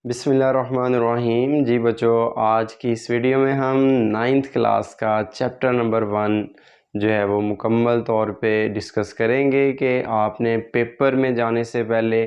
बिस्मिल्लाहिर्रहमानिर्रहीम। जी बच्चों, आज की इस वीडियो में हम 9th क्लास का चैप्टर नंबर 1 जो है वो मुकम्मल तौर पे डिस्कस करेंगे कि आपने पेपर में जाने से पहले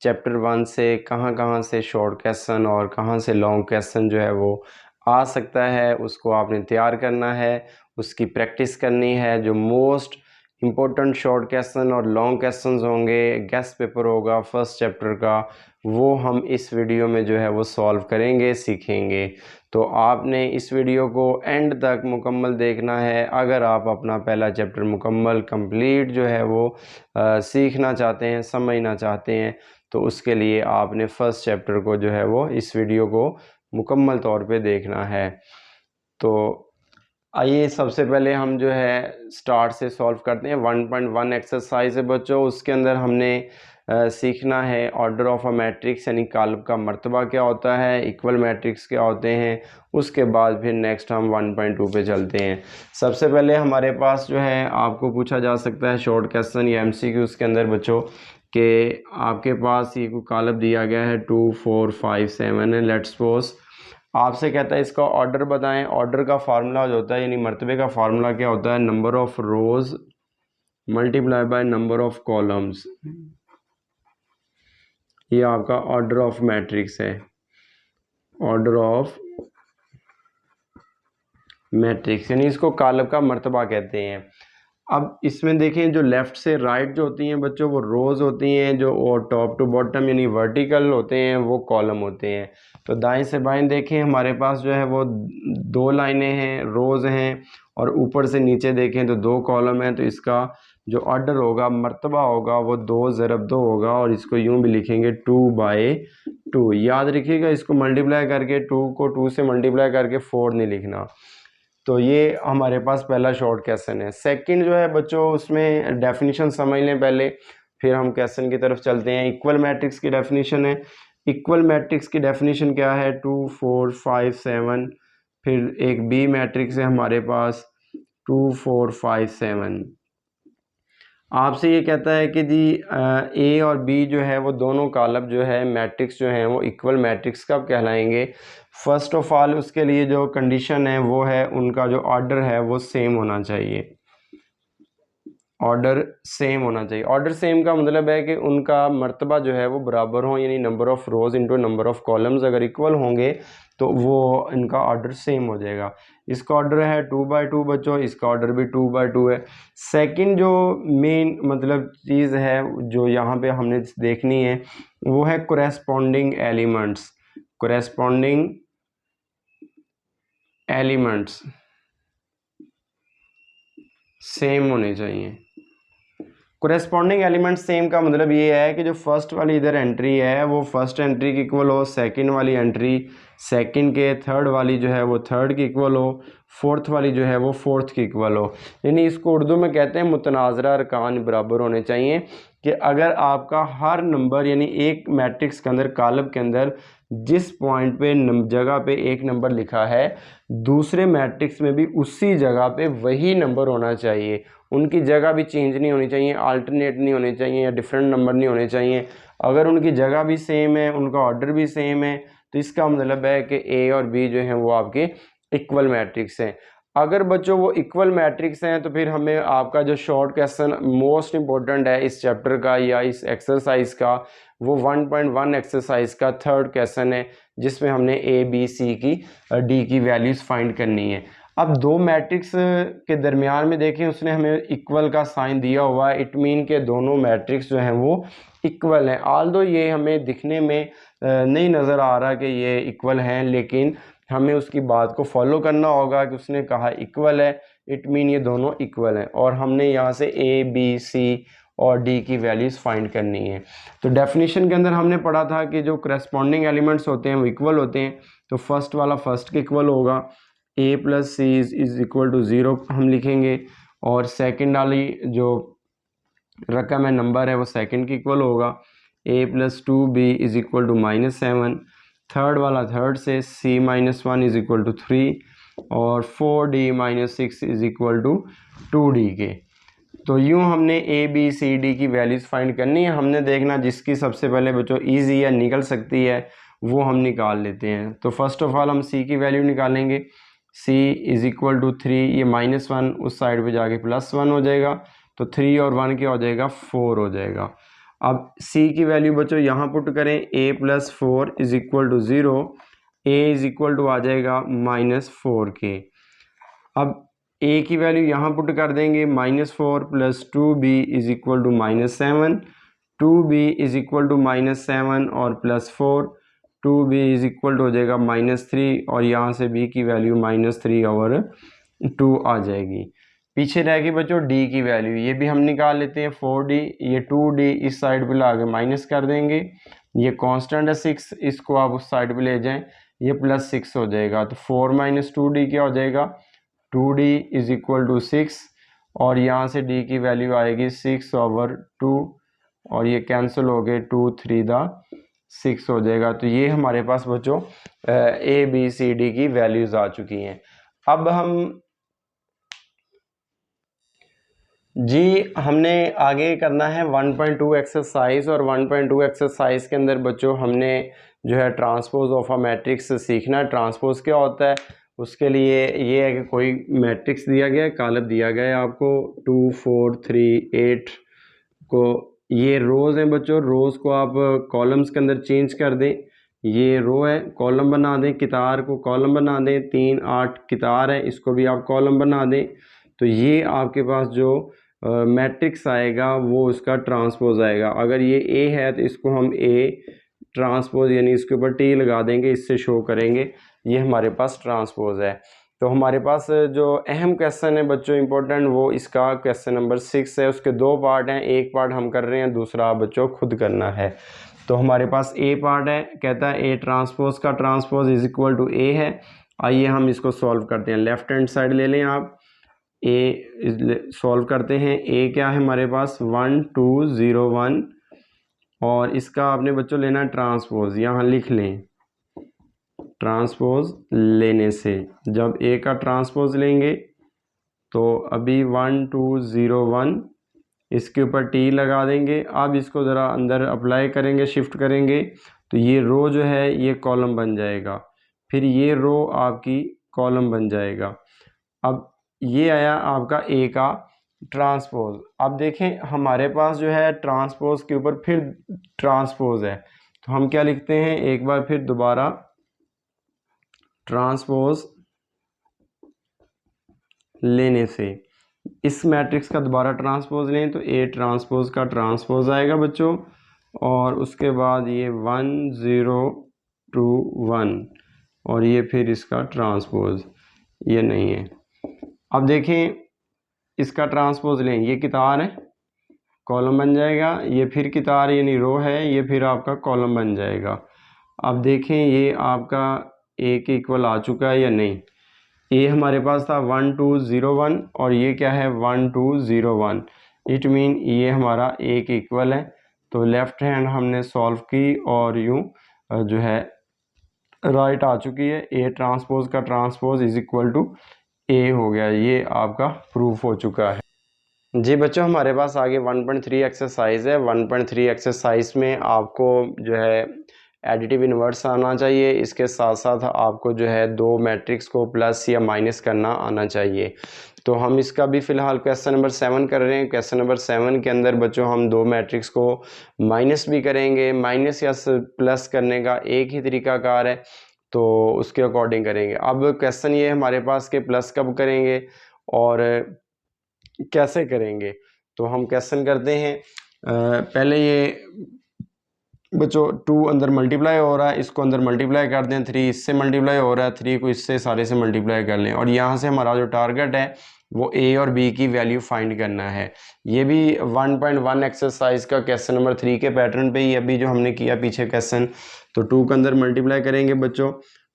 चैप्टर 1 से कहाँ से शॉर्ट क्वेश्चन और कहाँ से लॉन्ग क्वेश्चन जो है वो आ सकता है, उसको आपने तैयार करना है, उसकी प्रैक्टिस करनी है। जो मोस्ट इम्पोर्टेंट शॉर्ट क्वेश्चन और लॉन्ग क्वेश्चंस होंगे, गेस्ट पेपर होगा फर्स्ट चैप्टर का, वो हम इस वीडियो में जो है वो सॉल्व करेंगे, सीखेंगे। तो आपने इस वीडियो को एंड तक मुकम्मल देखना है। अगर आप अपना पहला चैप्टर मुकम्मल कंप्लीट जो है वो सीखना चाहते हैं, समझना चाहते हैं, तो उसके लिए आपने फर्स्ट चैप्टर को जो है वो इस वीडियो को मुकम्मल तौर पे देखना है। तो आइए सबसे पहले हम जो है स्टार्ट से सॉल्व करते हैं। 1.1 एक्सरसाइज है बच्चों, उसके अंदर हमने सीखना है ऑर्डर ऑफ अ मैट्रिक्स, यानी काल्ब का मर्तबा क्या होता है, इक्वल मैट्रिक्स क्या होते हैं। उसके बाद फिर नेक्स्ट हम 1.2 पे चलते हैं। सबसे पहले हमारे पास जो है आपको पूछा जा सकता है शॉर्ट क्वेश्चन या MCQ के अंदर बच्चों कि आपके पास ये कोई काल्ब दिया गया है 2 4 5 7 है। लेट्स सपोज आपसे कहता है इसका ऑर्डर बताएं। ऑर्डर का फार्मूला जो होता है, यानी मर्तबे का फार्मूला क्या होता है, number of rose multiply by number of columns. ये आपका ऑर्डर ऑफ मैट्रिक्स है, ऑर्डर ऑफ मैट्रिक्स, यानी इसको काल्ब का मर्तबा कहते हैं। अब इसमें देखें जो लेफ़्ट से राइट जो होती हैं बच्चों वो रोज़ होती हैं, जो और टॉप टू बॉटम यानी वर्टिकल होते हैं वो कॉलम होते हैं। तो दाएं से बाएं देखें हमारे पास जो है वो दो लाइनें हैं, रोज़ हैं, और ऊपर से नीचे देखें तो दो कॉलम हैं। तो इसका जो ऑर्डर होगा, मर्तबा होगा, वो 2 ज़रब 2 होगा, और इसको यूँ भी लिखेंगे 2/2। याद रखिएगा, इसको मल्टीप्लाई करके 2 को 2 से मल्टीप्लाई करके 4 नहीं लिखना। तो ये हमारे पास पहला शॉर्ट क्वेश्चन है। सेकंड जो है बच्चों, उसमें डेफिनेशन समझ लें पहले, फिर हम क्वेश्चन की तरफ चलते हैं। इक्वल मैट्रिक्स की डेफिनेशन है। इक्वल मैट्रिक्स की डेफिनेशन क्या है, 2 4 5 7। फिर एक बी मैट्रिक्स है हमारे पास 2 4 5 7। आपसे ये कहता है कि जी ए और बी जो है वो दोनों कॉलम जो है मैट्रिक्स जो हैं वो इक्वल मैट्रिक्स कब कहलाएंगे। फर्स्ट ऑफ ऑल उसके लिए जो कंडीशन है वो है उनका जो ऑर्डर है वो सेम होना चाहिए। ऑर्डर सेम होना चाहिए। ऑर्डर सेम का मतलब है कि उनका मर्तबा जो है वो बराबर हो, यानी number of rows into number of columns अगर इक्वल होंगे तो वो इनका ऑर्डर सेम हो जाएगा। इसका ऑर्डर है 2/2 बच्चों, इसका ऑर्डर भी 2/2 है। सेकंड जो मेन मतलब चीज़ है जो यहाँ पे हमने देखनी है वो है corresponding elements. Corresponding elements same होने चाहिए। कोरेस्पॉन्डिंग एलिमेंट सेम का मतलब ये है कि जो फर्स्ट वाली इधर एंट्री है वो फर्स्ट एंट्री की इक्वल हो, सेकंड वाली एंट्री सेकंड के, थर्ड वाली जो है वो थर्ड की इक्वल हो, फोर्थ वाली जो है वो फोर्थ की इक्वल हो। यानी इसको उर्दू में कहते हैं मुतनाज़रा अरकान बराबर होने चाहिए, कि अगर आपका हर नंबर यानी एक मैट्रिक्स के अंदर कॉलम के अंदर जिस पॉइंट पे जगह पे एक नंबर लिखा है, दूसरे मैट्रिक्स में भी उसी जगह पे वही नंबर होना चाहिए। उनकी जगह भी चेंज नहीं होनी चाहिए, अल्टरनेट नहीं होने चाहिए या डिफरेंट नंबर नहीं होने चाहिए। अगर उनकी जगह भी सेम है, उनका ऑर्डर भी सेम है, तो इसका मतलब है कि ए और बी जो हैं वो आपके इक्वल मैट्रिक्स हैं। अगर बच्चों वो इक्वल मैट्रिक्स हैं तो फिर हमें आपका जो शॉर्ट क्वेश्चन मोस्ट इंपॉर्टेंट है इस चैप्टर का या इस एक्सरसाइज का, वो 1.1 एक्सरसाइज का थर्ड क्वेश्चन है, जिसमें हमने ए बी सी की डी की वैल्यूज़ फाइंड करनी है। अब दो मैट्रिक्स के दरमियान में देखें, उसने हमें इक्वल का साइन दिया हुआ है। इट मीन के दोनों मैट्रिक्स जो हैं वो इक्वल हैं। आल्दो ये हमें दिखने में नहीं नज़र आ रहा कि ये इक्वल हैं, लेकिन हमें उसकी बात को फॉलो करना होगा कि उसने कहा इक्वल है, इट मीन ये दोनों इक्वल हैं, और हमने यहाँ से ए बी सी और डी की वैल्यूज़ फाइंड करनी है। तो डेफिनेशन के अंदर हमने पढ़ा था कि जो करस्पॉन्डिंग एलिमेंट्स होते हैं वो इक्वल होते हैं। तो फर्स्ट वाला फर्स्ट के इक्वल होगा, a plus c is equal to 0 हम लिखेंगे, और सेकंड वाली जो रकम है, नंबर है, वो सेकंड की इक्वल होगा। a plus 2b is equal to -7। Third वाला थर्ड से c-1 इज इक्वल टू 3, और 4d-6 is equal to 2d के। तो यूँ हमने ए बी सी डी की वैल्यूज़ फाइंड करनी है। हमने देखना जिसकी सबसे पहले बच्चों ईजी है, निकल सकती है, वो हम निकाल लेते हैं। तो फर्स्ट ऑफ ऑल हम c की वैल्यू निकालेंगे। c इज़ इक्वल टू 3, ये -1 उस साइड पे जाके +1 हो जाएगा, तो 3 और 1 क्या हो जाएगा, 4 हो जाएगा। अब c की वैल्यू बच्चों यहाँ पुट करें, a + 4 is equal to 0, a is equal to आ जाएगा -4k। अब a की वैल्यू यहाँ पुट कर देंगे, -4 + 2b is equal to -7, 2b is equal to -7 और +4, 2b इज़ इक्वल टू हो जाएगा -3 और यहाँ से b की वैल्यू -3 और 2 आ जाएगी। पीछे रह गई बच्चों d की वैल्यू, ये भी हम निकाल लेते हैं 4d, ये 2d इस साइड पे ला के माइनस कर देंगे, ये कांस्टेंट है 6, इसको आप उस साइड पे ले जाएं, ये +6 हो जाएगा। तो 4 - 2d क्या हो जाएगा, 2d इज़ इक्वल टू 6 और यहाँ से d की वैल्यू आएगी 6/2 और ये कैंसिल हो गए, 2 3 6 हो जाएगा। तो ये हमारे पास बच्चों a b c d की वैल्यूज़ आ चुकी हैं। अब हम हमने आगे करना है 1.2 एक्सरसाइज, और 1.2 एक्सरसाइज के अंदर बच्चों हमने जो है ट्रांसपोज ऑफ अ मैट्रिक्स सीखना है। ट्रांसपोज क्या होता है, उसके लिए ये है कि कोई मैट्रिक्स दिया गया है, कॉलम दिया गया है आपको 2 4 3 8 को, ये रोज़ हैं बच्चों, रोज़ को आप कॉलम्स के अंदर चेंज कर दें, ये रो है कॉलम बना दें, कितार को कॉलम बना दें, 3 8 कितार है इसको भी आप कॉलम बना दें। तो ये आपके पास जो मैट्रिक्स आएगा वो उसका ट्रांसपोज आएगा। अगर ये ए है तो इसको हम ए ट्रांसपोज यानी इसके ऊपर टी लगा देंगे, इससे शो करेंगे ये हमारे पास ट्रांसपोज है। तो हमारे पास जो अहम क्वेश्चन है बच्चों इम्पोर्टेंट, वो इसका क्वेश्चन नंबर 6 है। उसके दो पार्ट हैं, एक पार्ट हम कर रहे हैं, दूसरा बच्चों खुद करना है। तो हमारे पास ए पार्ट है, कहता है ए ट्रांसपोज का ट्रांसपोज इज इक्वल टू ए है। आइए हम इसको सॉल्व करते हैं। लेफ्ट हैंड साइड ले लें आप, ए सॉल्व करते हैं। ए क्या है हमारे पास 1 2 0 1 और इसका आपने बच्चों लेना ट्रांसपोज, यहाँ लिख लें ट्रांसपोज लेने से जब ए का ट्रांसपोज लेंगे तो अभी 1 2 0 1 इसके ऊपर टी लगा देंगे। अब इसको ज़रा अंदर अप्लाई करेंगे, शिफ्ट करेंगे तो ये रो जो है ये कॉलम बन जाएगा, फिर ये रो आपकी कॉलम बन जाएगा। अब ये आया आपका ए का ट्रांसपोज। अब देखें हमारे पास जो है ट्रांसपोज के ऊपर फिर ट्रांसपोज है, तो हम क्या लिखते हैं, एक बार फिर दोबारा ट्रांसपोज लेने से इस मैट्रिक्स का दोबारा ट्रांसपोज लें तो ए ट्रांसपोज का ट्रांसपोज आएगा बच्चों, और उसके बाद ये 1 0 2 1 और ये फिर इसका ट्रांसपोज, ये नहीं है। अब देखें इसका ट्रांसपोज लें, ये कितार है कॉलम बन जाएगा, ये फिर कितार यानी रो है, ये फिर आपका कॉलम बन जाएगा। अब देखें ये आपका ए के इक्वल आ चुका है या नहीं। ए हमारे पास था 1 2 0 1 और ये क्या है 1 2 0 1, इट मीन ये हमारा ए के इक्वल है। तो लेफ्ट हैंड हमने सॉल्व की और यूँ जो है राइट आ चुकी है, ए ट्रांसपोज का ट्रांसपोज इज इक्वल टू ए हो गया। ये आपका प्रूफ हो चुका है। जी बच्चों हमारे पास आगे 1.3 एक्सरसाइज है। 1.3 एक्सरसाइज में आपको जो है एडिटिव इन्वर्स आना चाहिए, इसके साथ साथ आपको जो है दो मैट्रिक्स को प्लस या माइनस करना आना चाहिए। तो हम इसका भी फ़िलहाल क्वेश्चन नंबर 7 कर रहे हैं। क्वेश्चन नंबर 7 के अंदर बच्चों हम दो मैट्रिक्स को माइनस भी करेंगे, माइनस या प्लस करने का एक ही तरीकाकार है, तो उसके अकॉर्डिंग करेंगे। अब क्वेश्चन ये हमारे पास के प्लस कब करेंगे और कैसे करेंगे, तो हम क्वेश्चन करते हैं। पहले ये बच्चों 2 अंदर मल्टीप्लाई हो रहा है, इसको अंदर मल्टीप्लाई कर दें, 3 इससे मल्टीप्लाई हो रहा है, 3 को इससे सारे से मल्टीप्लाई कर लें और यहाँ से हमारा जो टारगेट है वो ए और बी की वैल्यू फाइंड करना है। ये भी 1.1 एक्सरसाइज का क्वेश्चन नंबर 3 के पैटर्न पे ही अभी जो हमने किया पीछे क्वेश्चन। तो 2 के अंदर मल्टीप्लाई करेंगे बच्चों,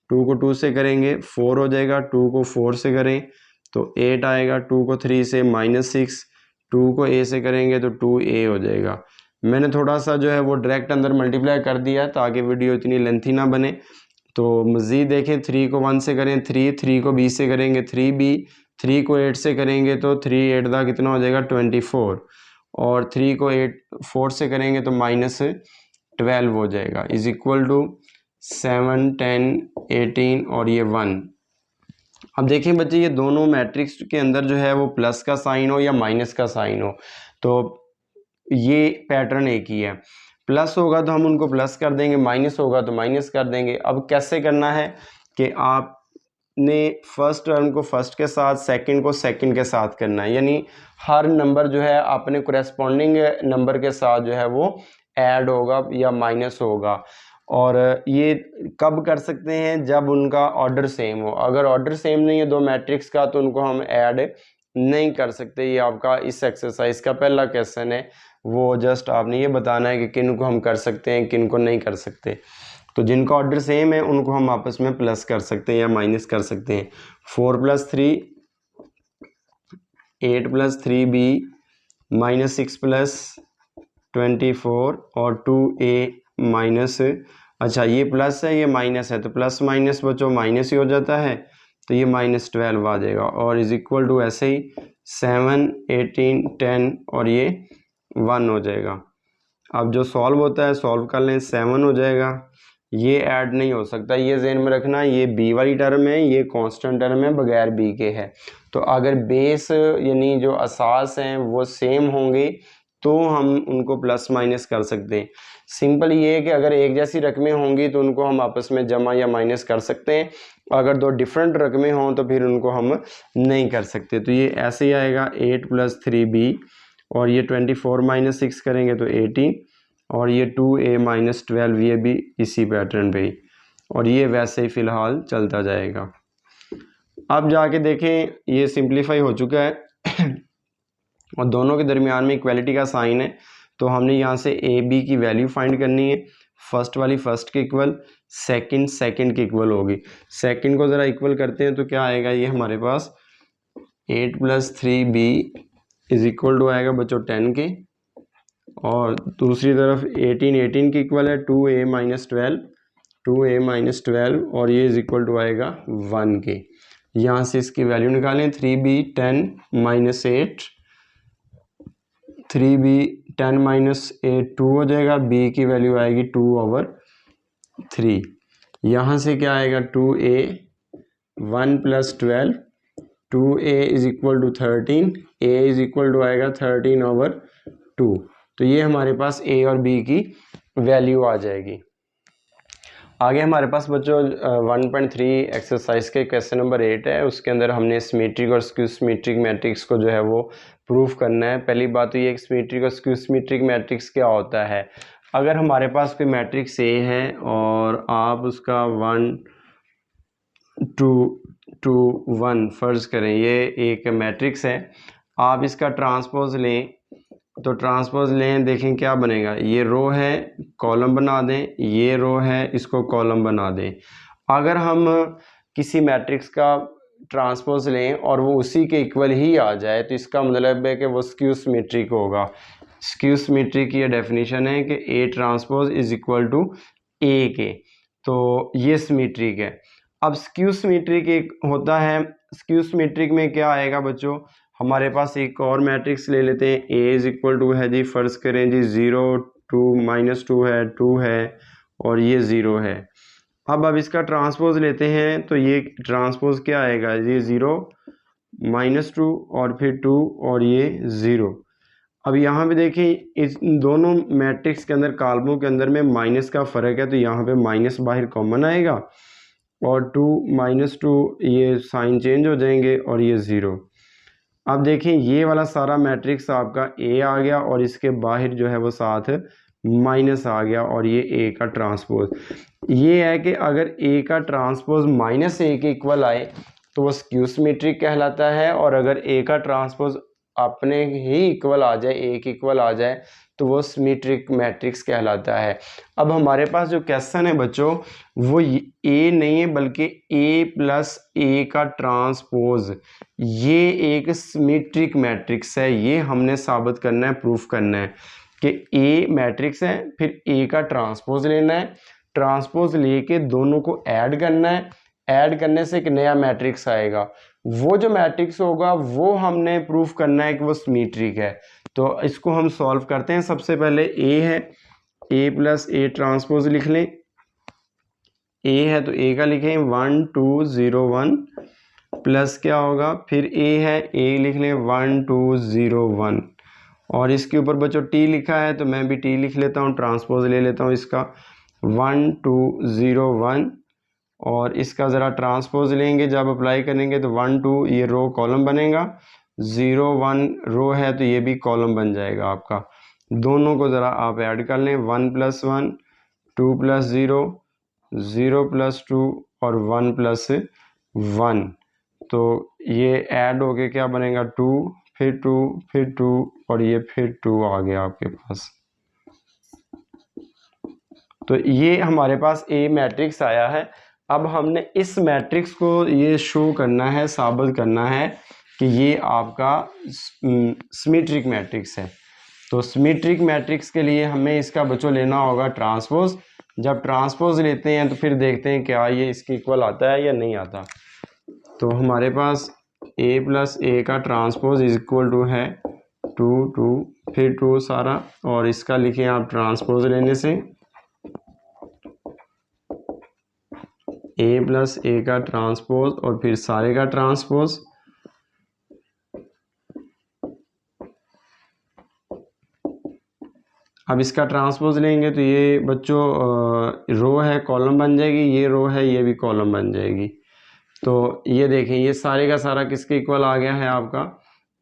2 को 2 से करेंगे 4 हो जाएगा, 2 को 4 से करें तो 8 आएगा, 2 को 3 से -6, 2 को a से करेंगे तो 2a हो जाएगा। मैंने थोड़ा सा जो है वो डायरेक्ट अंदर मल्टीप्लाई कर दिया ताकि वीडियो इतनी लेंथी ना बने। तो मज़ीद देखें 3 को 1 से करें 3, 3 को b से करेंगे 3b, 3 को 8 से करेंगे तो 3 8 का कितना हो जाएगा 24 और 3 को 4 से करेंगे तो -12 हो जाएगा, इज़ इक्वल टू 7 10 18 और ये 1। अब देखिए बच्चे, ये दोनों मैट्रिक्स के अंदर जो है वो प्लस का साइन हो या माइनस का साइन हो, तो ये पैटर्न एक ही है। प्लस होगा तो हम उनको प्लस कर देंगे, माइनस होगा तो माइनस कर देंगे। अब कैसे करना है कि आपने फर्स्ट टर्म को फर्स्ट के साथ, सेकंड को सेकंड के साथ करना है, यानी हर नंबर जो है अपने कोरेस्पॉन्डिंग नंबर के साथ जो है वो ऐड होगा या माइनस होगा। और ये कब कर सकते हैं? जब उनका ऑर्डर सेम हो। अगर ऑर्डर सेम नहीं है दो मैट्रिक्स का तो उनको हम ऐड नहीं कर सकते। ये आपका इस एक्सरसाइज का पहला क्वेश्चन है, वो जस्ट आपने ये बताना है कि किन को हम कर सकते हैं, किन को नहीं कर सकते। तो जिनका ऑर्डर सेम है उनको हम आपस में प्लस कर सकते हैं या माइनस कर सकते हैं। 4 + 3 8 + 3b -6 + 24 और 2a माइनस, अच्छा ये प्लस है ये माइनस है, तो प्लस माइनस बच्चों माइनस ही हो जाता है, तो ये -12 आ जाएगा। और इज इक्वल टू ऐसे ही 7 18 10 और ये 1 हो जाएगा। अब जो सॉल्व होता है सॉल्व कर लें, 7 हो जाएगा। ये ऐड नहीं हो सकता, ये ज़हन में रखना, ये b वाली टर्म है, ये कांस्टेंट टर्म है, बगैर b के है। तो अगर बेस यानी जो असास हैं वो सेम होंगे तो हम उनको प्लस माइनस कर सकते हैं। सिंपल ये है कि अगर एक जैसी रकमें होंगी तो उनको हम आपस में जमा या माइनस कर सकते हैं, अगर दो डिफरेंट रकमें हों तो फिर उनको हम नहीं कर सकते। तो ये ऐसे ही आएगा 8 + 3b और ये 24 - 6 करेंगे तो 18 और ये 2a - 12, ये भी इसी पैटर्न पे ही, और ये वैसे ही फ़िलहाल चलता जाएगा। अब जाके देखें ये सिंप्लीफाई हो चुका है और दोनों के दरमियान में इक्वलिटी का साइन है, तो हमने यहाँ से ए बी की वैल्यू फाइंड करनी है। फर्स्ट वाली फर्स्ट के इक्वल, सेकंड सेकंड के इक्वल होगी। सेकंड को ज़रा इक्वल करते हैं तो क्या आएगा, ये हमारे पास 8 + 3b इज इक्वल टू आएगा बच्चों 10 के, और दूसरी तरफ 18 के इक्वल है, 2a - 12 और ये इज इक्वल टू आएगा 1 के। यहाँ से इसकी वैल्यू निकालें, 3b 10 - 8, 3b 10 - 8 2 हो जाएगा, b की वैल्यू आएगी 2/3। यहाँ से क्या आएगा 2a 1 + 12, 2a is equal to 13, a is equal to आएगा 13/2। तो ये हमारे पास a और b की वैल्यू आ जाएगी। आगे हमारे पास बच्चों 1.3 एक्सरसाइज के क्वेश्चन नंबर 8 है, उसके अंदर हमने सिमेट्रिक और स्क्यू सिमेट्रिक मैट्रिक्स को जो है वो प्रूफ करना है। पहली बात तो ये सिमेट्रिक और स्क्यू सिमेट्रिक मैट्रिक्स क्या होता है। अगर हमारे पास कोई मैट्रिक्स ए है और आप उसका 1 2 2 1 फर्ज करें, ये एक मैट्रिक्स है, आप इसका ट्रांसपोज लें, तो ट्रांसपोज लें, देखें क्या बनेगा, ये रो है कॉलम बना दें, ये रो है इसको कॉलम बना दें। अगर हम किसी मैट्रिक्स का ट्रांसपोज लें और वो उसी के इक्वल ही आ जाए तो इसका मतलब है कि वो स्क्यू सिमेट्रिक होगा। स्क्यू सिमेट्रिक की ये डेफिनेशन है कि A transpose is equal to A के, तो ये सिमेट्रिक है। अब स्क्यू सिमेट्रिक एक होता है, स्क्यू सिमेट्रिक में क्या आएगा बच्चों, हमारे पास एक और मैट्रिक्स ले लेते हैं, ए इज इक्वल टू है जी, फर्ज करें जी 0 2 -2 है, 2 है और ये 0 है। अब इसका ट्रांसपोज लेते हैं तो ये ट्रांसपोज क्या आएगा, ये 0 -2 और फिर 2 और ये 0। अब यहाँ पे देखिए इस दोनों मैट्रिक्स के अंदर कॉलमों के अंदर में माइनस का फ़र्क है, तो यहाँ पे माइनस बाहर कॉमन आएगा और 2 -2 ये साइन चेंज हो जाएंगे और ये 0। अब देखें ये वाला सारा मैट्रिक्स आपका ए आ गया और इसके बाहर जो है वो साथ माइनस आ गया और ये ए का ट्रांसपोज। ये है कि अगर ए का ट्रांसपोज -a के इक्वल आए तो वो स्क्यू सिमेट्रिक कहलाता है, और अगर ए का ट्रांसपोज अपने ही इक्वल आ जाए, ए के इक्वल आ जाए, तो वो सिमेट्रिक मैट्रिक्स कहलाता है। अब हमारे पास जो क्वेश्चन है बच्चों वो ए नहीं है बल्कि a + a का ट्रांसपोज, ये एक सिमेट्रिक मैट्रिक्स है। ये हमने साबित करना है, प्रूफ करना है कि a मैट्रिक्स है, फिर a का ट्रांसपोज लेना है, ट्रांसपोज लेके दोनों को ऐड करना है, ऐड करने से एक नया मैट्रिक्स आएगा, वो जो मैट्रिक्स होगा वो हमने प्रूफ करना है कि वो सिमेट्रिक है। तो इसको हम सॉल्व करते हैं। सबसे पहले a है, a + a ट्रांसपोज लिख लें, ए है तो ए का लिखें 1 2 0 1 प्लस क्या होगा, फिर ए है ए लिख लें 1 2 0 1 और इसके ऊपर बच्चों टी लिखा है तो मैं भी टी लिख लेता हूँ, ट्रांसपोज ले लेता हूँ इसका 1 2 0 1 और इसका ज़रा ट्रांसपोज लेंगे जब अप्लाई करेंगे तो 1 2 ये रो कॉलम बनेगा, 0 1 रो है तो ये भी कॉलम बन जाएगा आपका। दोनों को ज़रा आप ऐड कर लें 1 + 1 2 + 0 0 + 2 और 1 + 1 तो ये ऐड होके क्या बनेगा 2 फिर 2 फिर 2 और ये फिर 2 आ गया आपके पास। तो ये हमारे पास ए मैट्रिक्स आया है। अब हमने इस मैट्रिक्स को ये शो करना है, साबित करना है कि ये आपका सिमेट्रिक मैट्रिक्स है। तो सिमेट्रिक मैट्रिक्स के लिए हमें इसका बच्चों लेना होगा ट्रांसपोज। जब ट्रांसपोज लेते हैं तो फिर देखते हैं क्या ये इसके इक्वल आता है या नहीं आता। तो हमारे पास a + a का ट्रांसपोज इज इक्वल टू है 2 2 फिर 2 सारा और इसका लिखें आप ट्रांसपोज लेने से a + a का ट्रांसपोज और फिर सारे का ट्रांसपोज। अब इसका ट्रांसपोज लेंगे तो ये बच्चों रो है कॉलम बन जाएगी, ये रो है ये भी कॉलम बन जाएगी। तो ये देखें ये सारे का सारा किसके इक्वल आ गया है आपका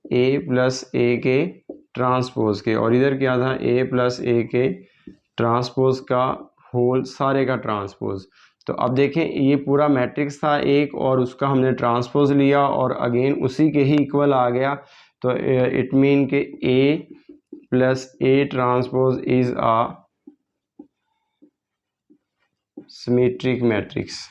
a + a के ट्रांसपोज के, और इधर क्या था a + a के ट्रांसपोज का होल सारे का ट्रांसपोज। तो अब देखें ये पूरा मैट्रिक्स था एक और उसका हमने ट्रांसपोज लिया और अगेन उसी के ही इक्वल आ गया। तो इट मीन के a + a transpose is a symmetric matrix.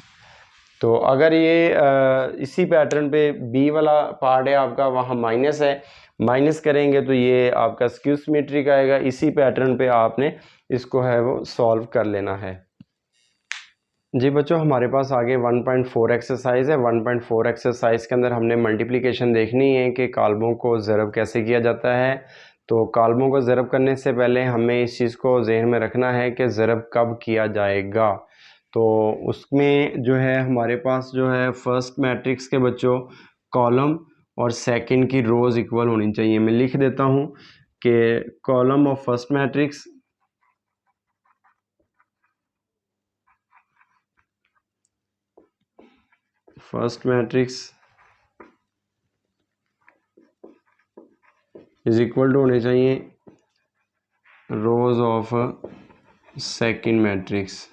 तो अगर ये इसी पैटर्न पे बी वाला पार्ट है आपका वहाँ माइनस है, माइनस करेंगे तो ये आपका स्क्यू सिमेट्रिक आएगा। इसी पैटर्न पे आपने इसको है वो सॉल्व कर लेना है। जी बच्चों हमारे पास आगे 1.4 एक्सरसाइज है। 1.4 एक्सरसाइज के अंदर हमने मल्टीप्लिकेशन देखनी है कि कालमों को ज़रब कैसे किया जाता है। तो कालमों को ज़रब करने से पहले हमें इस चीज़ को जहन में रखना है कि ज़रब कब किया जाएगा। तो उसमें जो है हमारे पास जो है फर्स्ट मैट्रिक्स के बच्चों कॉलम और सेकंड की रोज़ इक्वल होनी चाहिए। मैं लिख देता हूँ कि column of first matrix is equal to होने चाहिए रोज ऑफ सेकंड मैट्रिक्स,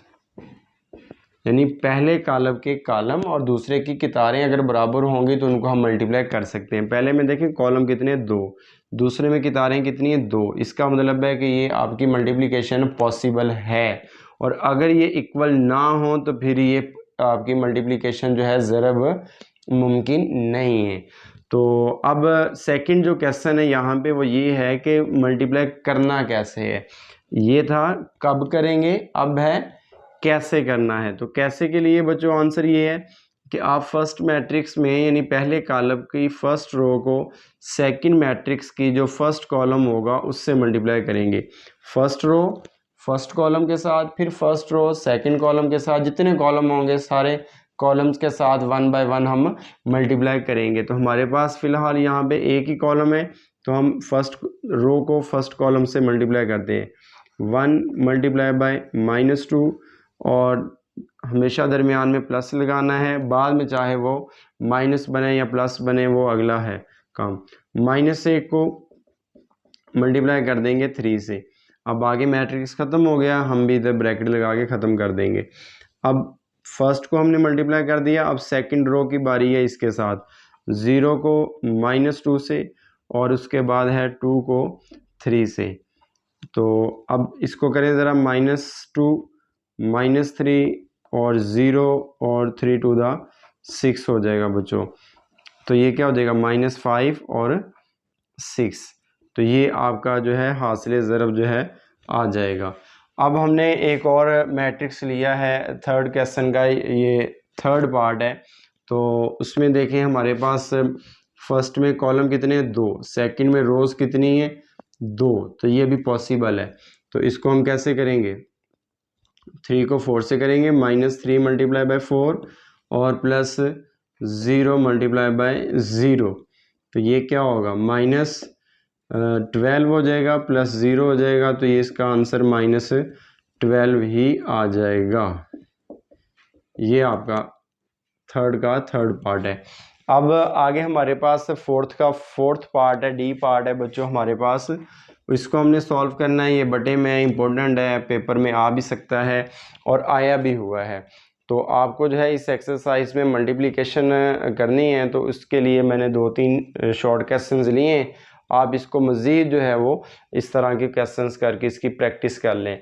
यानी पहले कॉलम के कॉलम और दूसरे की कितारें अगर बराबर होंगी तो उनको हम मल्टीप्लाई कर सकते हैं। पहले में देखें कॉलम कितने 2, दूसरे में कितारें कितनी है 2, इसका मतलब है कि ये आपकी मल्टीप्लिकेशन पॉसिबल है। और अगर ये इक्वल ना हो तो फिर ये आपकी मल्टीप्लिकेशन जो है ज़रब मुमकिन नहीं है। तो अब सेकंड जो क्वेश्चन है यहाँ पे वो ये है कि मल्टीप्लाई करना कैसे है। ये था कब करेंगे, अब है कैसे करना है। तो कैसे के लिए बच्चों आंसर ये है कि आप फर्स्ट मैट्रिक्स में यानी पहले कॉलम की फर्स्ट रो को सेकंड मैट्रिक्स की जो फर्स्ट कॉलम होगा उससे मल्टीप्लाई करेंगे। फर्स्ट रो फर्स्ट कॉलम के साथ, फिर फर्स्ट रो सेकंड कॉलम के साथ, जितने कॉलम होंगे सारे कॉलम्स के साथ 1 बाय 1 हम मल्टीप्लाई करेंगे। तो हमारे पास फ़िलहाल यहाँ पे एक ही कॉलम है तो हम फर्स्ट रो को फर्स्ट कॉलम से मल्टीप्लाई करते हैं। 1 × -2 और हमेशा दरमियान में प्लस लगाना है, बाद में चाहे वो माइनस बने या प्लस बने वो अगला है काम। -1 को मल्टीप्लाई कर देंगे 3 से। अब आगे मैट्रिक्स ख़त्म हो गया, हम भी इधर ब्रैकेट लगा के ख़त्म कर देंगे। अब फर्स्ट को हमने मल्टीप्लाई कर दिया, अब सेकंड रो की बारी है इसके साथ 0 को -2 से और उसके बाद है 2 को 3 से। तो अब इसको करें ज़रा -2 -3 और 0 और 3 to the 6 हो जाएगा बच्चों। तो ये क्या हो जाएगा -5 और 6। तो ये आपका जो है हासिल ज़रब जो है आ जाएगा। अब हमने एक और मैट्रिक्स लिया है थर्ड क्वेश्चन का, ये थर्ड पार्ट है। तो उसमें देखें हमारे पास फर्स्ट में कॉलम कितने हैं 2, सेकंड में रोज़ कितनी है 2, तो ये भी पॉसिबल है। तो इसको हम कैसे करेंगे, 3 को 4 से करेंगे, -3 मल्टीप्लाई बाय 4 और प्लस 0 मल्टीप्लाई बाय 0, तो ये क्या होगा -12 हो जाएगा, प्लस 0 हो जाएगा, तो ये इसका आंसर -12 ही आ जाएगा। ये आपका थर्ड पार्ट है। अब आगे हमारे पास फोर्थ पार्ट है, डी पार्ट है बच्चों हमारे पास। इसको हमने सॉल्व करना है। ये बटे में इम्पोर्टेंट है, पेपर में आ भी सकता है और आया भी हुआ है। तो आपको जो है इस एक्सरसाइज में मल्टीप्लिकेशन करनी है, तो उसके लिए मैंने 2-3 शॉर्ट क्वेश्चंस लिए हैं। आप इसको मज़ीद जो है वो इस तरह के क्वेश्चंस करके इसकी प्रैक्टिस कर लें।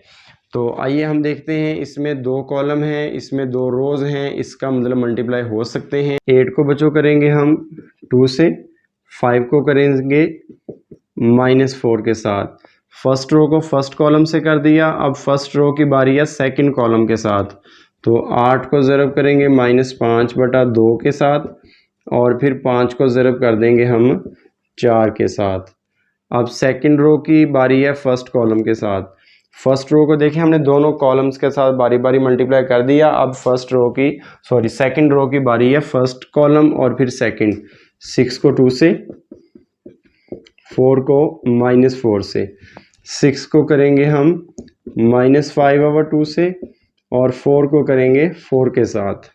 तो आइए हम देखते हैं, इसमें 2 कॉलम हैं, इसमें 2 रोज़ हैं, इसका मतलब मल्टीप्लाई हो सकते हैं। 8 को बच्चों करेंगे हम 2 से, 5 को करेंगे -4 के साथ। फर्स्ट रो को फर्स्ट कॉलम से कर दिया, अब फर्स्ट रो की बारी है सेकंड कॉलम के साथ। तो 8 को ज़रब करेंगे -5/2 के साथ और फिर 5 को ज़रब कर देंगे हम 4 के साथ। अब सेकंड रो की बारी है फर्स्ट कॉलम के साथ। फर्स्ट रो को देखें, हमने दोनों कॉलम्स के साथ बारी बारी मल्टीप्लाई कर दिया। अब सेकंड रो की बारी है फर्स्ट कॉलम और फिर सेकंड। 6 को 2 से, 4 को -4 से, 6 को करेंगे हम -5/2 से और 4 को करेंगे 4 के साथ।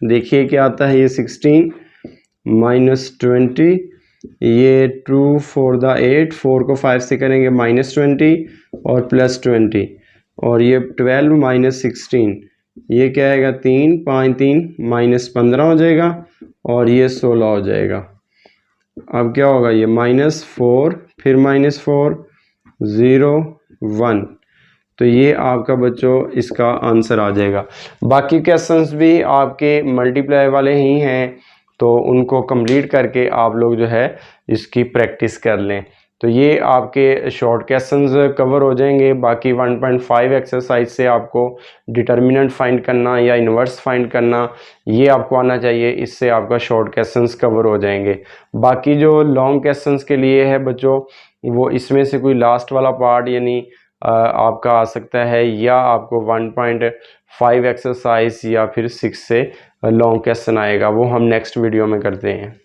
देखिए क्या आता है, ये 16 -20, ये 2 4 द 8, 4 को 5 से करेंगे -20 और +20 और ये 12 -16, ये क्या आएगा 3 5 3 -15 हो जाएगा और ये 16 हो जाएगा। अब क्या होगा, ये -4 फिर -4 0 1, तो ये आपका बच्चों इसका आंसर आ जाएगा। बाकी क्वेश्चंस भी आपके मल्टीप्लाई वाले ही हैं, तो उनको कंप्लीट करके आप लोग जो है इसकी प्रैक्टिस कर लें। तो ये आपके शॉर्ट क्वेश्चंस कवर हो जाएंगे। बाकी 1.5 एक्सरसाइज से आपको डिटर्मिनेंट फाइंड करना या इन्वर्स फाइंड करना ये आपको आना चाहिए, इससे आपका शॉर्ट क्वेश्चंस कवर हो जाएंगे। बाकी जो लॉन्ग क्वेश्चंस के लिए है बच्चों, वो इसमें से कोई लास्ट वाला पार्ट यानी आपका आ सकता है, या आपको 1.5 एक्सरसाइज या फिर 6 से लॉन्ग क्वेश्चन आएगा, वो हम नेक्स्ट वीडियो में करते हैं।